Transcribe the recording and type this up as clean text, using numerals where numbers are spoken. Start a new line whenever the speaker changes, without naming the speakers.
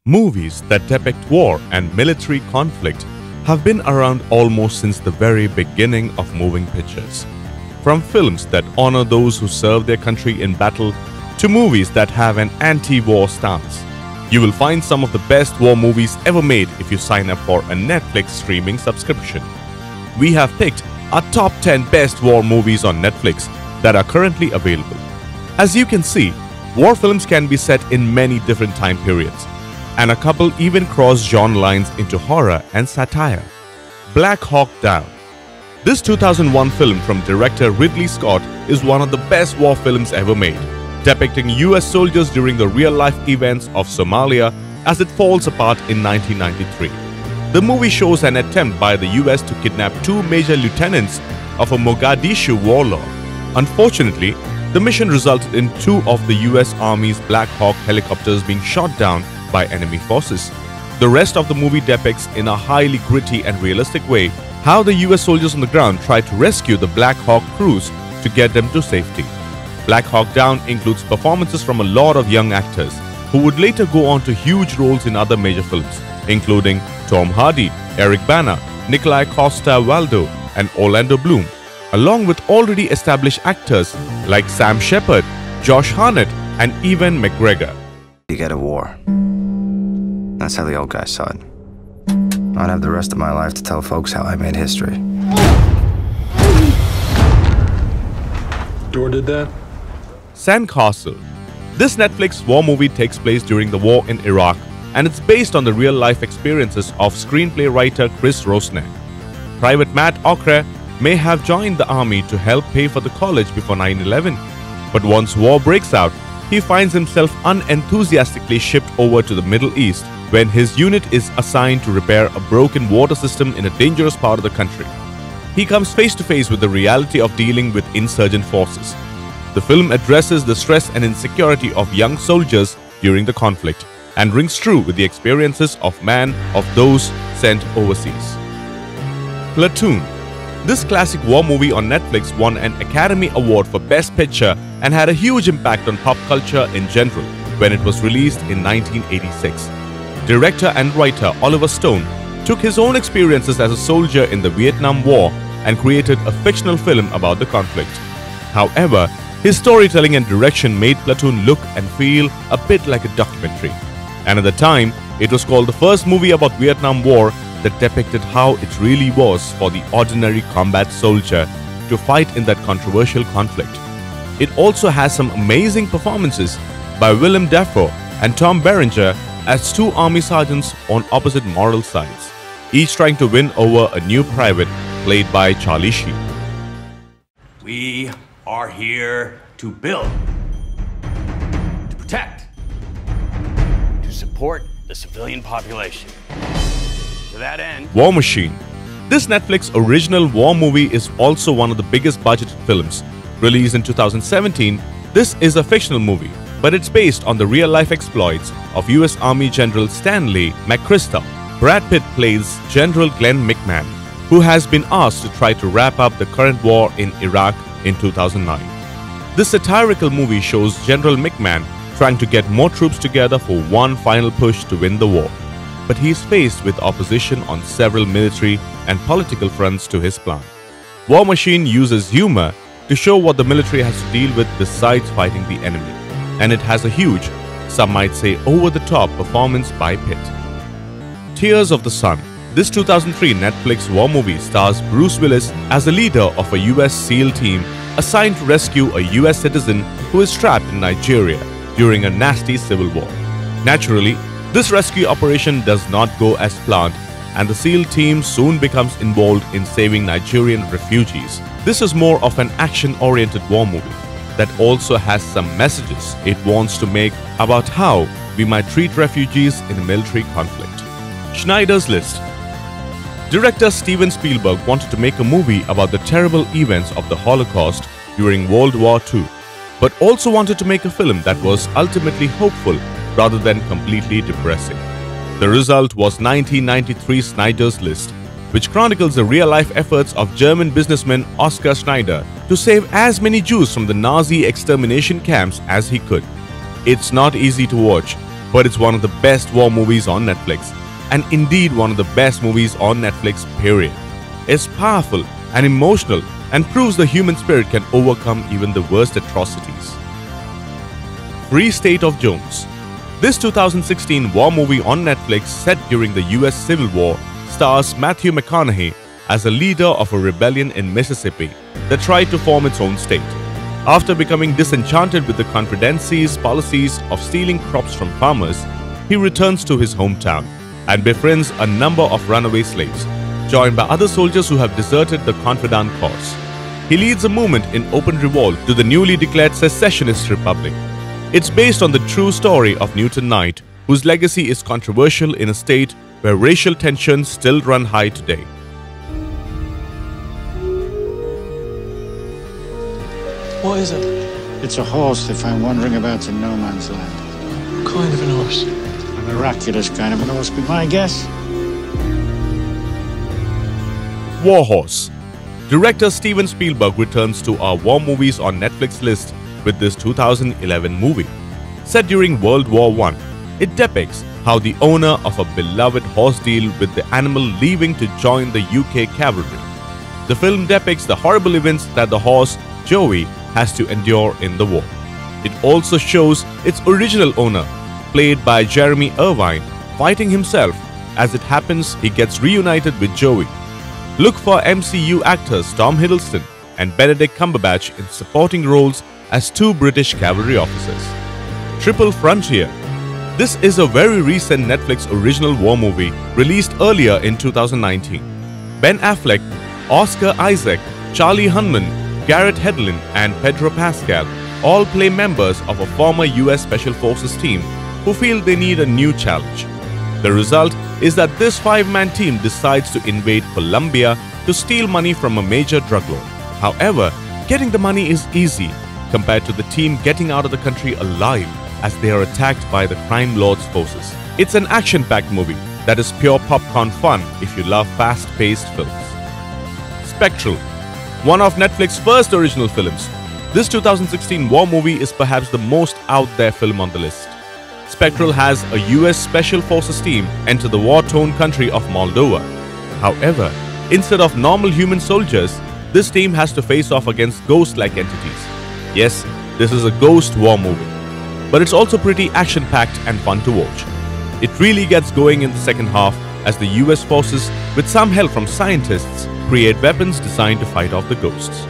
Movies that depict war and military conflict have been around almost since the very beginning of moving pictures. From films that honor those who serve their country in battle to movies that have an anti-war stance, you will find some of the best war movies ever made if you sign up for a Netflix streaming subscription. We have picked our top 10 best war movies on Netflix that are currently available. As you can see, war films can be set in many different time periods, and a couple even cross genre lines into horror and satire. Black Hawk Down. This 2001 film from director Ridley Scott is one of the best war films ever made, depicting US soldiers during the real-life events of Somalia as it falls apart in 1993. The movie shows an attempt by the US to kidnap two major lieutenants of a Mogadishu warlord. Unfortunately, the mission resulted in two of the US Army's Black Hawk helicopters being shot down by enemy forces. The rest of the movie depicts in a highly gritty and realistic way how the US soldiers on the ground try to rescue the Black Hawk crews to get them to safety. Black Hawk Down includes performances from a lot of young actors who would later go on to huge roles in other major films, including Tom Hardy, Eric Bana, Nikolai Costa-Waldau, and Orlando Bloom, along with already established actors like Sam Shepard, Josh Hartnett, and Ewan McGregor.
You get a war. That's how the old guys saw it. I'd have the rest of my life to tell folks how I made history.
Door did that?
Sandcastle. This Netflix war movie takes place during the war in Iraq, and it's based on the real-life experiences of screenplay writer Chris Rosner. Private Matt Okre may have joined the army to help pay for the college before 9/11, but once war breaks out, he finds himself unenthusiastically shipped over to the Middle East when his unit is assigned to repair a broken water system in a dangerous part of the country. He comes face to face with the reality of dealing with insurgent forces. The film addresses the stress and insecurity of young soldiers during the conflict and rings true with the experiences of those sent overseas. Platoon. This classic war movie on Netflix won an Academy Award for Best Picture and had a huge impact on pop culture in general when it was released in 1986. Director and writer Oliver Stone took his own experiences as a soldier in the Vietnam War and created a fictional film about the conflict. However, his storytelling and direction made Platoon look and feel a bit like a documentary. And at the time, it was called the first movie about Vietnam War that depicted how it really was for the ordinary combat soldier to fight in that controversial conflict. It also has some amazing performances by Willem Dafoe and Tom Berenger as two army sergeants on opposite moral sides, each trying to win over a new private played by Charlie Sheen.
We are here to build, to protect, to support the civilian population. To that end,
War Machine. This Netflix original war movie is also one of the biggest budgeted films. Released in 2017, this is a fictional movie, but it's based on the real-life exploits of US Army General Stanley McChrystal. Brad Pitt plays General Glenn McMahon, who has been asked to try to wrap up the current war in Iraq in 2009. This satirical movie shows General McMahon trying to get more troops together for one final push to win the war, but he is faced with opposition on several military and political fronts to his plan. War Machine uses humor to show what the military has to deal with besides fighting the enemy, and it has a huge, some might say over-the-top performance by Pitt. Tears of the Sun. This 2003 Netflix war movie stars Bruce Willis as the leader of a US SEAL team assigned to rescue a US citizen who is trapped in Nigeria during a nasty civil war. Naturally, this rescue operation does not go as planned, and the SEAL team soon becomes involved in saving Nigerian refugees. This is more of an action-oriented war movie that also has some messages it wants to make about how we might treat refugees in a military conflict. Schindler's List. Director Steven Spielberg wanted to make a movie about the terrible events of the Holocaust during World War II, but also wanted to make a film that was ultimately hopeful rather than completely depressing. The result was 1993 Schindler's List, which chronicles the real-life efforts of German businessman Oskar Schneider to save as many Jews from the Nazi extermination camps as he could. It's not easy to watch, but it's one of the best war movies on Netflix, and indeed one of the best movies on Netflix, period. It's powerful and emotional and proves the human spirit can overcome even the worst atrocities. Free State of Jones. This 2016 war movie on Netflix set during the US Civil War stars Matthew McConaughey as a leader of a rebellion in Mississippi that tried to form its own state. After becoming disenchanted with the Confederacy's policies of stealing crops from farmers, he returns to his hometown and befriends a number of runaway slaves, joined by other soldiers who have deserted the Confederate cause. He leads a movement in open revolt to the newly declared secessionist republic. It's based on the true story of Newton Knight, whose legacy is controversial in a state where racial tensions still run high today.
What is it?
It's a horse they found wandering about in no man's land.
What kind of an horse?
A miraculous kind of an horse, be my guess.
War Horse. Director Steven Spielberg returns to our war movies on Netflix list with this 2011 movie. Set during World War I, it depicts how the owner of a beloved horse deals with the animal leaving to join the UK cavalry. The film depicts the horrible events that the horse, Joey, has to endure in the war. It also shows its original owner, played by Jeremy Irvine, fighting himself. As it happens, he gets reunited with Joey. Look for MCU actors Tom Hiddleston and Benedict Cumberbatch in supporting roles as two British cavalry officers. Triple Frontier. This is a very recent Netflix original war movie released earlier in 2019. Ben Affleck, Oscar Isaac, Charlie Hunnam, Garrett Hedlund and Pedro Pascal all play members of a former US Special Forces team who feel they need a new challenge. The result is that this five-man team decides to invade Colombia to steal money from a major drug lord. However, getting the money is easy compared to the team getting out of the country alive as they are attacked by the crime lord's forces. It's an action-packed movie that is pure popcorn fun if you love fast-paced films. Spectral. One of Netflix's first original films, this 2016 war movie is perhaps the most out there film on the list. Spectral has a US Special Forces team enter the war-torn country of Moldova. However, instead of normal human soldiers, this team has to face off against ghost-like entities. Yes, this is a ghost war movie, but it's also pretty action-packed and fun to watch. It really gets going in the second half as the US forces, with some help from scientists, create weapons designed to fight off the ghosts.